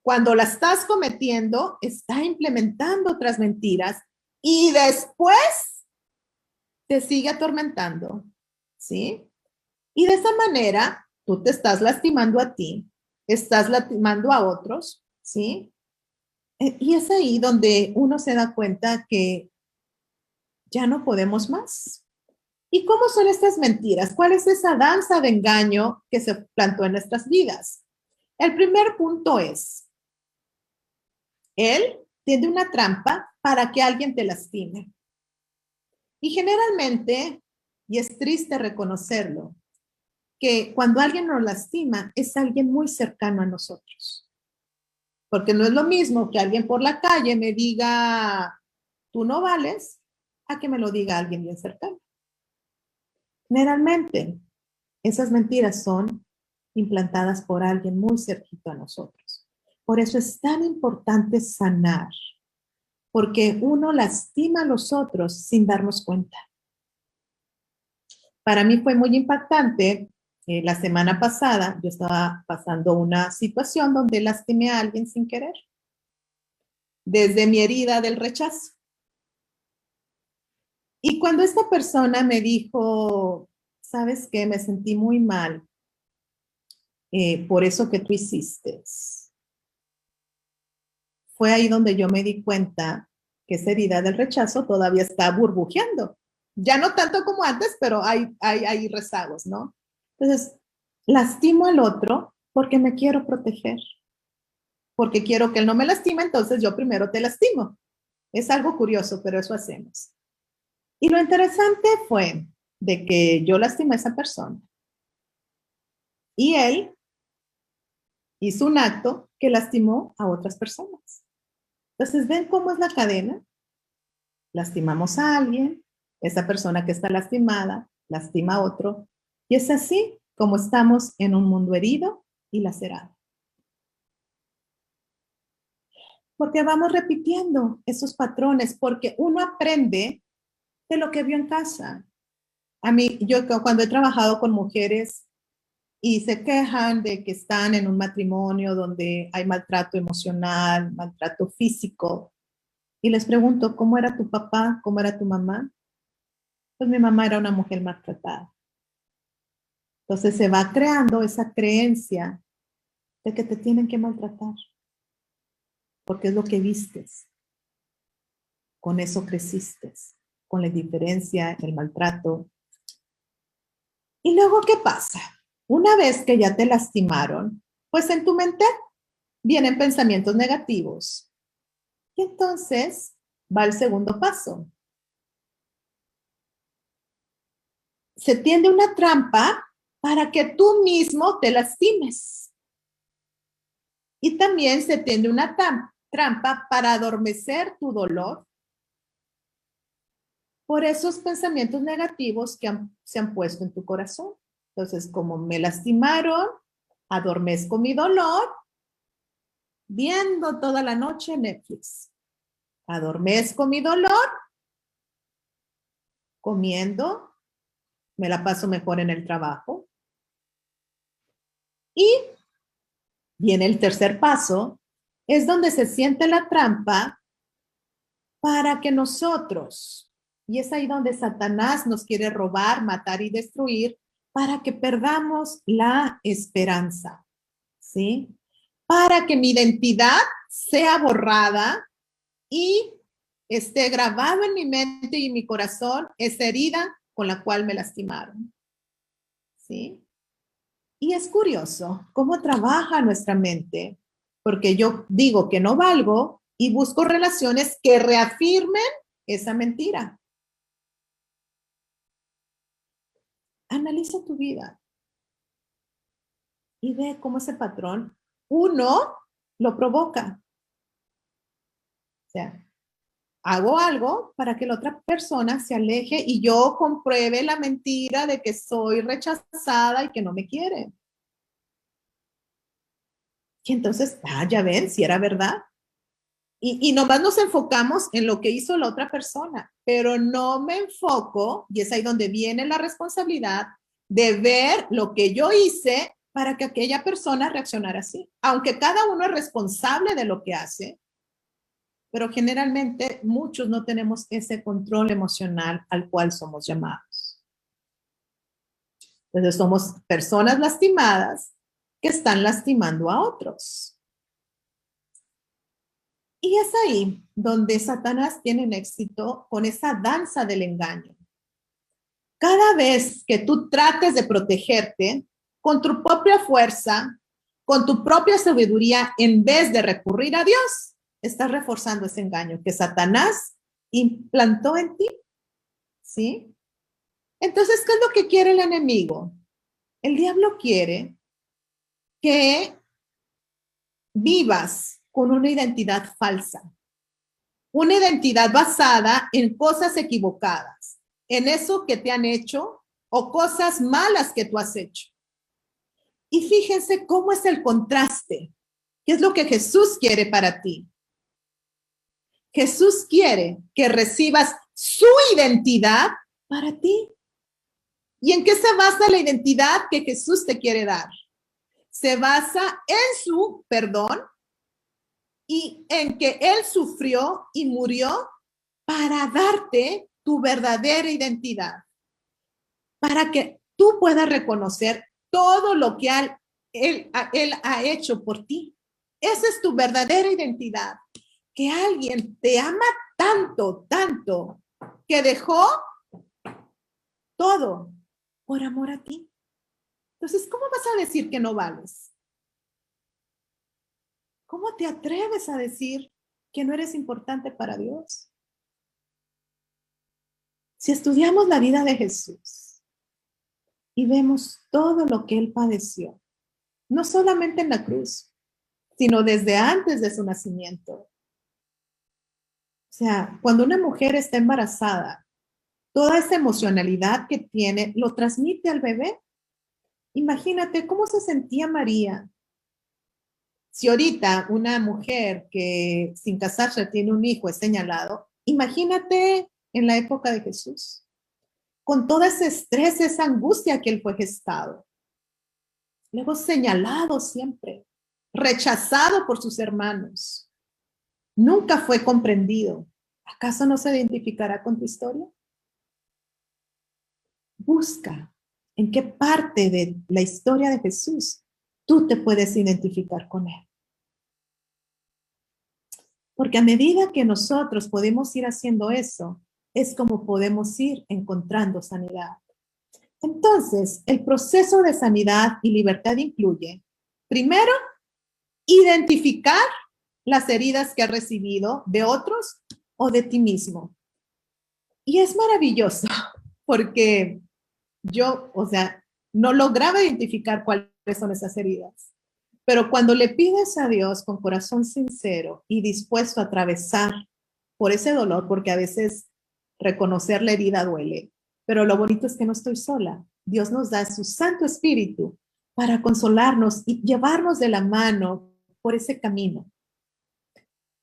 Cuando la estás cometiendo, está implementando otras mentiras y después te sigue atormentando, ¿sí? Y de esa manera, tú te estás lastimando a ti, estás lastimando a otros, ¿sí? Y es ahí donde uno se da cuenta que ya no podemos más. ¿Y cómo son estas mentiras? ¿Cuál es esa danza de engaño que se plantó en nuestras vidas? El primer punto es, él tiene una trampa para que alguien te lastime. Y generalmente, y es triste reconocerlo, que cuando alguien nos lastima es alguien muy cercano a nosotros. Porque no es lo mismo que alguien por la calle me diga, tú no vales, a que me lo diga alguien bien cercano. Generalmente, esas mentiras son implantadas por alguien muy cerquito a nosotros. Por eso es tan importante sanar, porque uno lastima a los otros sin darnos cuenta. Para mí fue muy impactante. La semana pasada yo estaba pasando una situación donde lastimé a alguien sin querer, desde mi herida del rechazo. Y cuando esta persona me dijo, ¿sabes qué? Me sentí muy mal por eso que tú hiciste. Fue ahí donde yo me di cuenta que esa herida del rechazo todavía está burbujeando. Ya no tanto como antes, pero hay rezagos, ¿no? Entonces, lastimo al otro porque me quiero proteger, porque quiero que él no me lastime, entonces yo primero te lastimo. Es algo curioso, pero eso hacemos. Y lo interesante fue de que yo lastimé a esa persona y él hizo un acto que lastimó a otras personas. Entonces, ¿ven cómo es la cadena? lastimamos a alguien, esa persona que está lastimada lastima a otro, y es así como estamos en un mundo herido y lacerado. Porque vamos repitiendo esos patrones, porque uno aprende de lo que vio en casa. A mí, yo cuando he trabajado con mujeres y se quejan de que están en un matrimonio donde hay maltrato emocional, maltrato físico, y les pregunto, ¿cómo era tu papá? ¿Cómo era tu mamá? Pues mi mamá era una mujer maltratada. Entonces se va creando esa creencia de que te tienen que maltratar, porque es lo que vistes. Con eso creciste, con la indiferencia, el maltrato. ¿Y luego qué pasa? Una vez que ya te lastimaron, pues en tu mente vienen pensamientos negativos. Y entonces va el segundo paso. Se tiende una trampa para que tú mismo te lastimes. Y también se tiende una trampa para adormecer tu dolor por esos pensamientos negativos que se han puesto en tu corazón. Entonces, como me lastimaron, adormezco mi dolor viendo toda la noche Netflix. Adormezco mi dolor comiendo, me la paso mejor en el trabajo. Y viene el tercer paso, es donde se siente la trampa para que nosotros, y es ahí donde Satanás nos quiere robar, matar y destruir, para que perdamos la esperanza, ¿sí? Para que mi identidad sea borrada y esté grabado en mi mente y en mi corazón esa herida con la cual me lastimaron, ¿sí? Y es curioso cómo trabaja nuestra mente, porque yo digo que no valgo y busco relaciones que reafirmen esa mentira. Analiza tu vida y ve cómo ese patrón, uno, lo provoca. O sea, hago algo para que la otra persona se aleje y yo compruebe la mentira de que soy rechazada y que no me quiere. Y entonces, ya ven, si era verdad. Y nomás nos enfocamos en lo que hizo la otra persona, pero no me enfoco, y es ahí donde viene la responsabilidad de ver lo que yo hice para que aquella persona reaccionara así. Aunque cada uno es responsable de lo que hace, pero generalmente muchos no tenemos ese control emocional al cual somos llamados. Entonces somos personas lastimadas que están lastimando a otros. Y es ahí donde Satanás tiene un éxito con esa danza del engaño. Cada vez que tú trates de protegerte con tu propia fuerza, con tu propia sabiduría, en vez de recurrir a Dios, estás reforzando ese engaño que Satanás implantó en ti, ¿sí? Entonces, ¿qué es lo que quiere el enemigo? El diablo quiere que vivas con una identidad falsa, una identidad basada en cosas equivocadas, en eso que te han hecho o cosas malas que tú has hecho. Y fíjense cómo es el contraste. ¿Qué es lo que Jesús quiere para ti? Jesús quiere que recibas su identidad para ti. ¿Y en qué se basa la identidad que Jesús te quiere dar? Se basa en su perdón y en que Él sufrió y murió para darte tu verdadera identidad, para que tú puedas reconocer todo lo que él ha hecho por ti. Esa es tu verdadera identidad, que alguien te ama tanto, tanto, que dejó todo por amor a ti. Entonces, ¿cómo vas a decir que no vales? ¿Cómo te atreves a decir que no eres importante para Dios? Si estudiamos la vida de Jesús y vemos todo lo que Él padeció, no solamente en la cruz, sino desde antes de su nacimiento. O sea, cuando una mujer está embarazada, toda esa emocionalidad que tiene lo transmite al bebé. Imagínate cómo se sentía María. Si ahorita una mujer que sin casarse tiene un hijo es señalado, imagínate en la época de Jesús, con todo ese estrés, esa angustia que él fue gestado. Luego señalado siempre, rechazado por sus hermanos. Nunca fue comprendido. ¿Acaso no se identificará con tu historia? Busca en qué parte de la historia de Jesús tú te puedes identificar con él. Porque a medida que nosotros podemos ir haciendo eso, es como podemos ir encontrando sanidad. Entonces, el proceso de sanidad y libertad incluye, primero, identificar las heridas que has recibido de otros o de ti mismo. Y es maravilloso porque yo, no lograba identificar cuáles son esas heridas. Pero cuando le pides a Dios con corazón sincero y dispuesto a atravesar por ese dolor, porque a veces reconocer la herida duele, pero lo bonito es que no estoy sola. Dios nos da su Santo Espíritu para consolarnos y llevarnos de la mano por ese camino.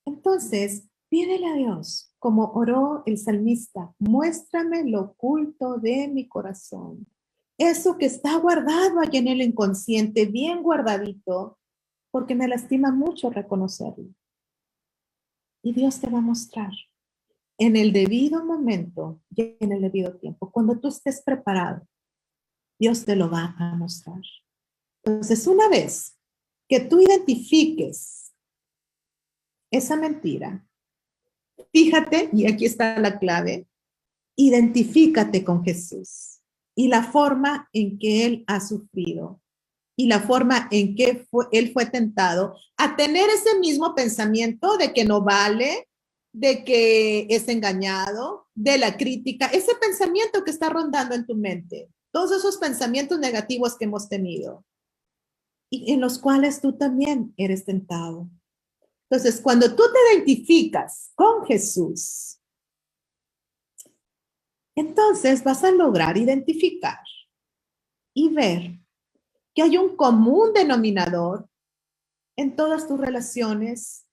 Entonces, pídele a Dios, como oró el salmista, muéstrame lo oculto de mi corazón. Eso que está guardado allí en el inconsciente, bien guardadito, porque me lastima mucho reconocerlo. Y Dios te va a mostrar en el debido momento y en el debido tiempo. Cuando tú estés preparado, Dios te lo va a mostrar. Entonces, una vez que tú identifiques esa mentira, fíjate, y aquí está la clave, identifícate con Jesús y la forma en que Él ha sufrido y la forma en que Él fue tentado a tener ese mismo pensamiento de que no vale, de que es engañado, de la crítica, ese pensamiento que está rondando en tu mente, todos esos pensamientos negativos que hemos tenido y en los cuales tú también eres tentado. Entonces, cuando tú te identificas con Jesús, entonces vas a lograr identificar y ver que hay un común denominador en todas tus relaciones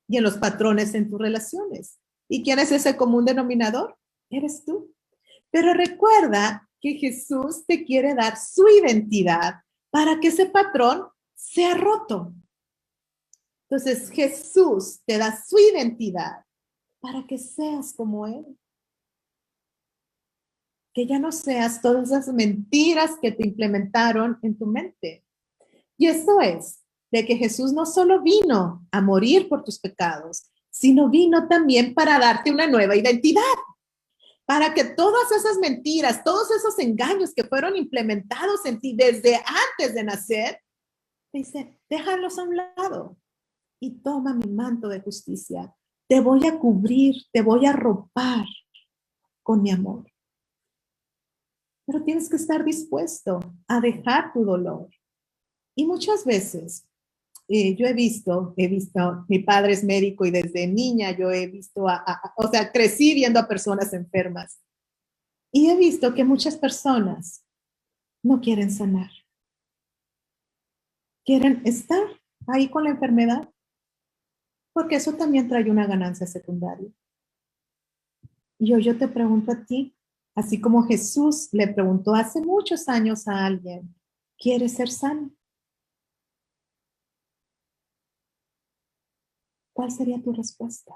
y en los patrones en tus relaciones. ¿Y quién es ese común denominador? Eres tú. Pero recuerda que Jesús te quiere dar su identidad para que ese patrón sea roto. Entonces Jesús te da su identidad para que seas como Él. Que ya no seas todas esas mentiras que te implementaron en tu mente. Y eso es de que Jesús no solo vino a morir por tus pecados, sino vino también para darte una nueva identidad. Para que todas esas mentiras, todos esos engaños que fueron implementados en ti desde antes de nacer, dice, déjalos a un lado y toma mi manto de justicia. Te voy a cubrir, te voy a arropar con mi amor. Pero tienes que estar dispuesto a dejar tu dolor. Y muchas veces yo he visto, mi padre es médico y desde niña yo he visto, crecí viendo a personas enfermas. Y he visto que muchas personas no quieren sanar. Quieren estar ahí con la enfermedad, porque eso también trae una ganancia secundaria. Y yo te pregunto a ti, así como Jesús le preguntó hace muchos años a alguien, ¿quieres ser sano? ¿Cuál sería tu respuesta?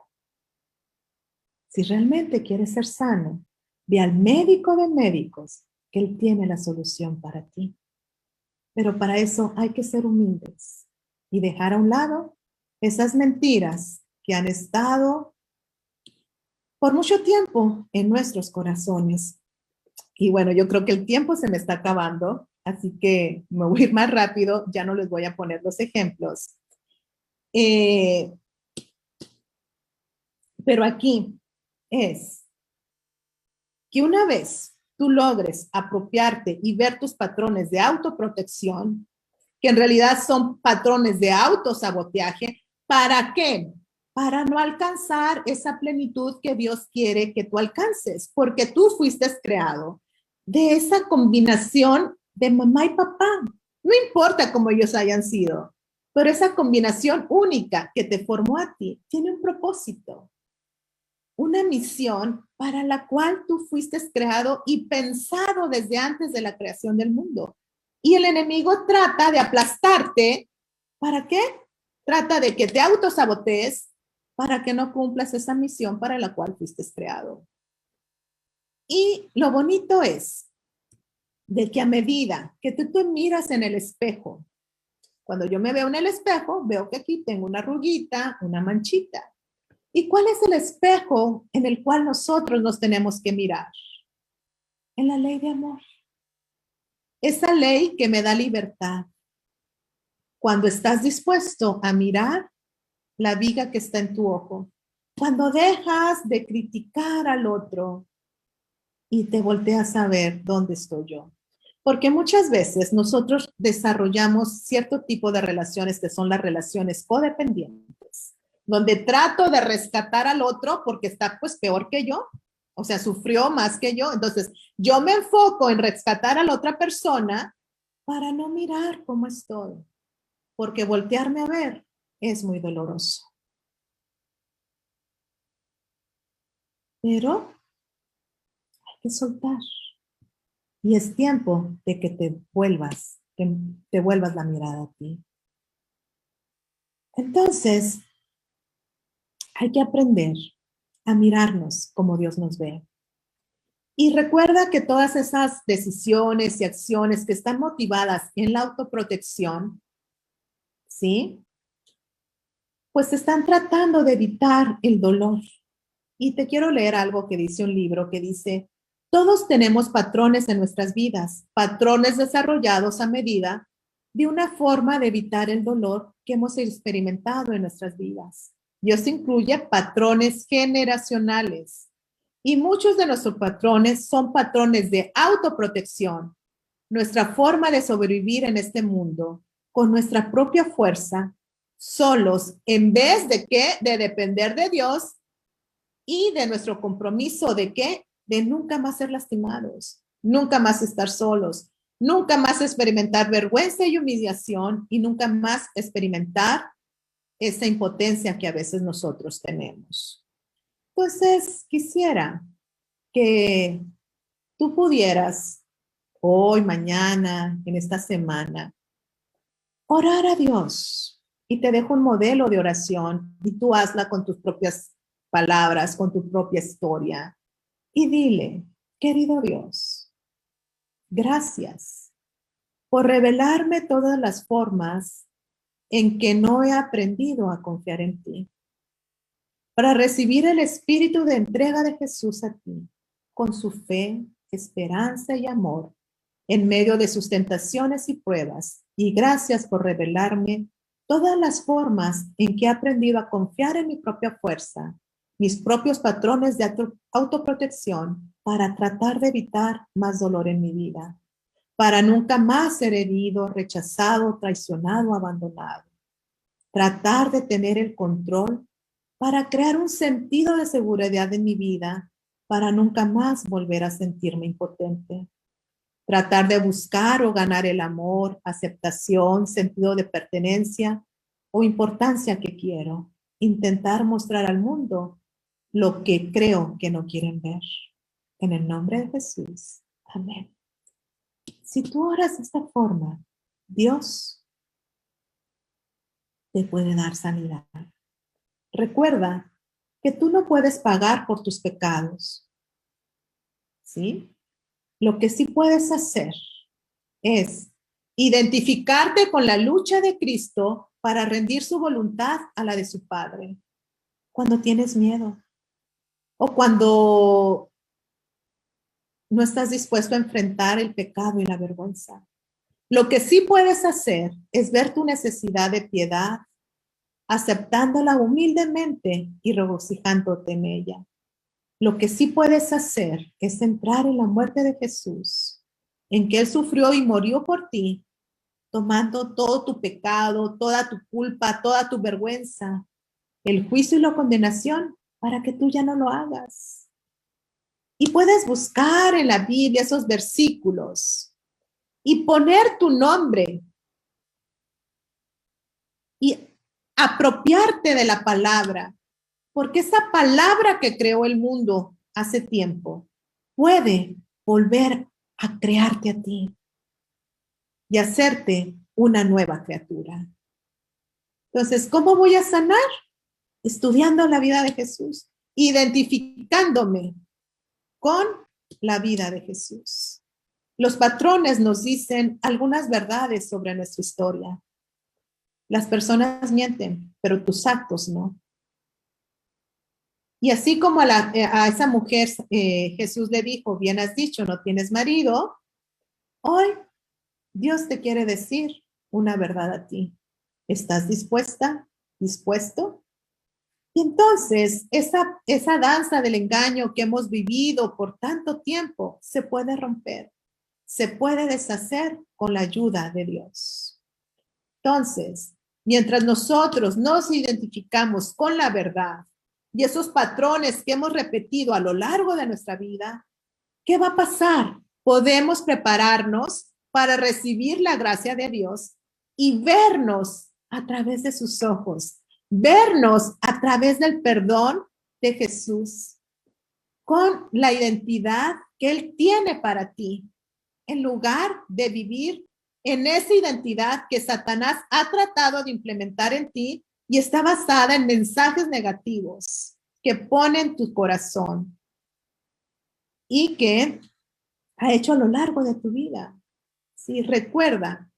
Si realmente quieres ser sano, ve al médico de médicos, que él tiene la solución para ti. Pero para eso hay que ser humildes y dejar a un lado esas mentiras que han estado por mucho tiempo en nuestros corazones. Y bueno, yo creo que el tiempo se me está acabando, así que me voy a ir más rápido, ya no les voy a poner los ejemplos. Pero aquí es que una vez tú logres apropiarte y ver tus patrones de autoprotección, que en realidad son patrones de autosabotaje, ¿para qué? para no alcanzar esa plenitud que Dios quiere que tú alcances, porque tú fuiste creado de esa combinación de mamá y papá. No importa cómo ellos hayan sido, pero esa combinación única que te formó a ti tiene un propósito, una misión para la cual tú fuiste creado y pensado desde antes de la creación del mundo. Y el enemigo trata de aplastarte. ¿Para qué? Trata de que te autosabotees para que no cumplas esa misión para la cual fuiste creado. Y lo bonito es de que a medida que tú te miras en el espejo, cuando yo me veo en el espejo, veo que aquí tengo una arruguita, una manchita. ¿Y cuál es el espejo en el cual nosotros nos tenemos que mirar? En la ley de amor. Esa ley que me da libertad. Cuando estás dispuesto a mirar la viga que está en tu ojo, cuando dejas de criticar al otro y te volteas a ver dónde estoy yo. Porque muchas veces nosotros desarrollamos cierto tipo de relaciones que son las relaciones codependientes, donde trato de rescatar al otro porque está pues peor que yo, o sea, sufrió más que yo. Entonces, yo me enfoco en rescatar a la otra persona para no mirar cómo estoy, porque voltearme a ver es muy doloroso. Pero hay que soltar. Y es tiempo de que te vuelvas la mirada a ti. Entonces, hay que aprender a mirarnos como Dios nos ve. Y recuerda que todas esas decisiones y acciones que están motivadas en la autoprotección, ¿sí? Pues están tratando de evitar el dolor. Y te quiero leer algo que dice un libro que dice, todos tenemos patrones en nuestras vidas, patrones desarrollados a medida de una forma de evitar el dolor que hemos experimentado en nuestras vidas. Y eso incluye patrones generacionales. Y muchos de nuestros patrones son patrones de autoprotección, nuestra forma de sobrevivir en este mundo con nuestra propia fuerza, solos, en vez de depender de Dios y de nuestro compromiso de qué, de nunca más ser lastimados, nunca más estar solos, nunca más experimentar vergüenza y humillación y nunca más experimentar esa impotencia que a veces nosotros tenemos. Entonces, quisiera que tú pudieras hoy, mañana, en esta semana, orar a Dios. Y te dejo un modelo de oración y tú hazla con tus propias palabras, con tu propia historia. Y dile, querido Dios, gracias por revelarme todas las formas en que no he aprendido a confiar en ti, para recibir el espíritu de entrega de Jesús a ti, con su fe, esperanza y amor, en medio de sus tentaciones y pruebas. Y gracias por revelarme todas las formas en que he aprendido a confiar en mi propia fuerza, mis propios patrones de autoprotección para tratar de evitar más dolor en mi vida, para nunca más ser herido, rechazado, traicionado, abandonado. Tratar de tener el control para crear un sentido de seguridad en mi vida, para nunca más volver a sentirme impotente. Tratar de buscar o ganar el amor, aceptación, sentido de pertenencia o importancia que quiero. Intentar mostrar al mundo lo que creo que no quieren ver. En el nombre de Jesús. Amén. Si tú oras de esta forma, Dios te puede dar sanidad. Recuerda que tú no puedes pagar por tus pecados, ¿sí? Lo que sí puedes hacer es identificarte con la lucha de Cristo para rendir su voluntad a la de su Padre. Cuando tienes miedo o cuando no estás dispuesto a enfrentar el pecado y la vergüenza. Lo que sí puedes hacer es ver tu necesidad de piedad, aceptándola humildemente y regocijándote en ella. Lo que sí puedes hacer es entrar en la muerte de Jesús, en que Él sufrió y murió por ti, tomando todo tu pecado, toda tu culpa, toda tu vergüenza. el juicio y la condenación para que tú ya no lo hagas. Y puedes buscar en la Biblia esos versículos y poner tu nombre y apropiarte de la palabra, porque esa palabra que creó el mundo hace tiempo puede volver a crearte a ti y hacerte una nueva criatura. Entonces, ¿cómo voy a sanar? Estudiando la vida de Jesús, identificándome con la vida de Jesús. Los patrones nos dicen algunas verdades sobre nuestra historia. Las personas mienten, pero tus actos no. Y así como a esa mujer Jesús le dijo, bien has dicho, no tienes marido, hoy Dios te quiere decir una verdad a ti. ¿Estás dispuesta? ¿Dispuesto? Y entonces esa danza del engaño que hemos vivido por tanto tiempo se puede romper, se puede deshacer con la ayuda de Dios. Entonces, mientras nosotros nos identificamos con la verdad y esos patrones que hemos repetido a lo largo de nuestra vida, ¿qué va a pasar? Podemos prepararnos para recibir la gracia de Dios y vernos a través de sus ojos, vernos a través del perdón de Jesús, con la identidad que Él tiene para ti, en lugar de vivir en esa identidad que Satanás ha tratado de implementar en ti y está basada en mensajes negativos que pone en tu corazón y que ha hecho a lo largo de tu vida. Sí, recuerda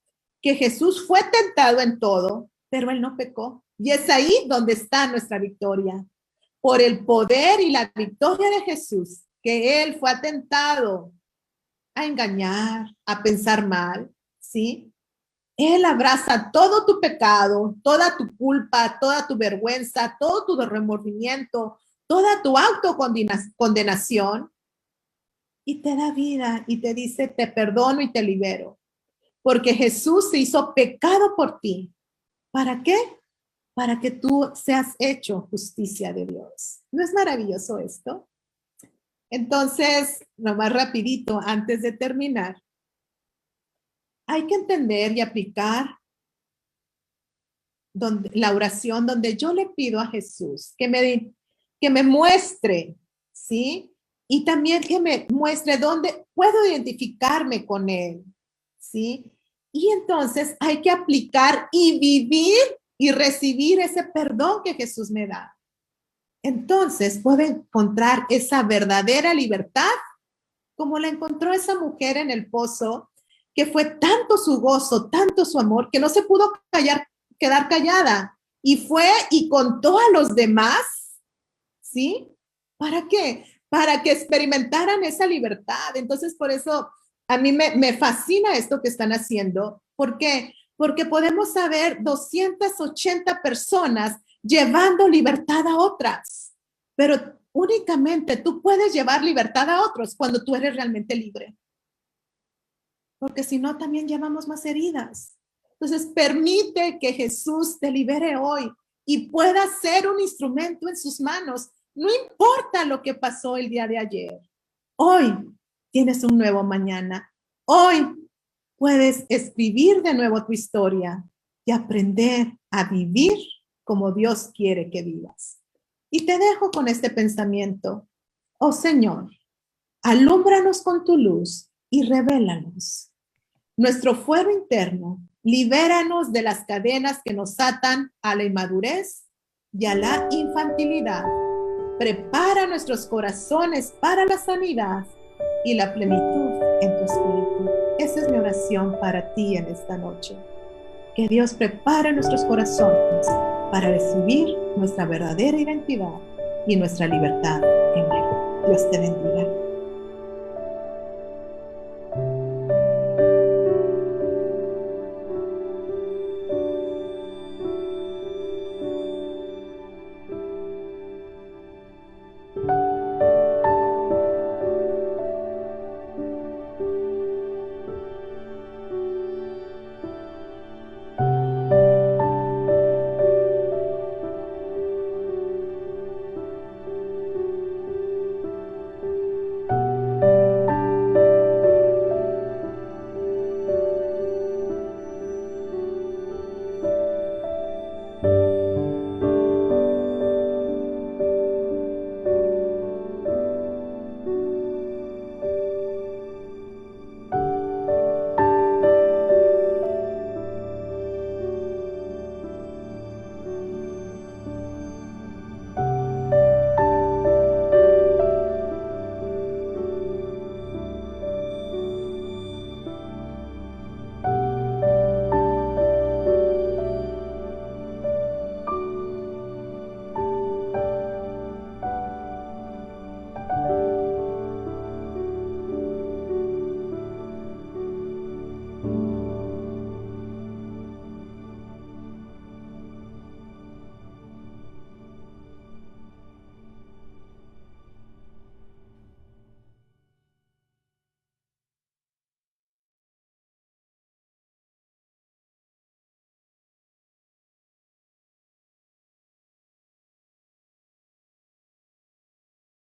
que Jesús fue tentado en todo, pero Él no pecó. Y es ahí donde está nuestra victoria. Por el poder y la victoria de Jesús, que Él fue tentado a engañar, a pensar mal, ¿sí? Él abraza todo tu pecado, toda tu culpa, toda tu vergüenza, todo tu remordimiento, toda tu autocondenación y te da vida y te dice, te perdono y te libero. Porque Jesús se hizo pecado por ti. ¿Para qué? Para que tú seas hecho justicia de Dios. ¿No es maravilloso esto? Entonces, nomás rapidito, antes de terminar, hay que entender y aplicar la oración donde yo le pido a Jesús que me muestre, ¿sí? Y también que me muestre dónde puedo identificarme con Él, ¿sí? Y entonces hay que aplicar y vivir y recibir ese perdón que Jesús me da. Entonces puedo encontrar esa verdadera libertad como la encontró esa mujer en el pozo, que fue tanto su gozo, tanto su amor, que no se pudo quedar callada. Y fue y contó a los demás, ¿sí? ¿Para qué? Para que experimentaran esa libertad. Entonces, por eso a mí me fascina esto que están haciendo. ¿Por qué? Porque podemos saber 280 personas llevando libertad a otras, pero únicamente tú puedes llevar libertad a otros cuando tú eres realmente libre. Porque si no, también llevamos más heridas. Entonces, permite que Jesús te libere hoy y pueda ser un instrumento en sus manos. No importa lo que pasó el día de ayer. Hoy tienes un nuevo mañana. Hoy puedes escribir de nuevo tu historia y aprender a vivir como Dios quiere que vivas. Y te dejo con este pensamiento. Oh Señor, alúmbranos con tu luz y revélanos nuestro fuero interno. Libéranos de las cadenas que nos atan a la inmadurez y a la infantilidad. Prepara nuestros corazones para la sanidad y la plenitud en tu espíritu. Esa es mi oración para ti en esta noche. Que Dios prepare nuestros corazones para recibir nuestra verdadera identidad y nuestra libertad en Él. Dios te bendiga.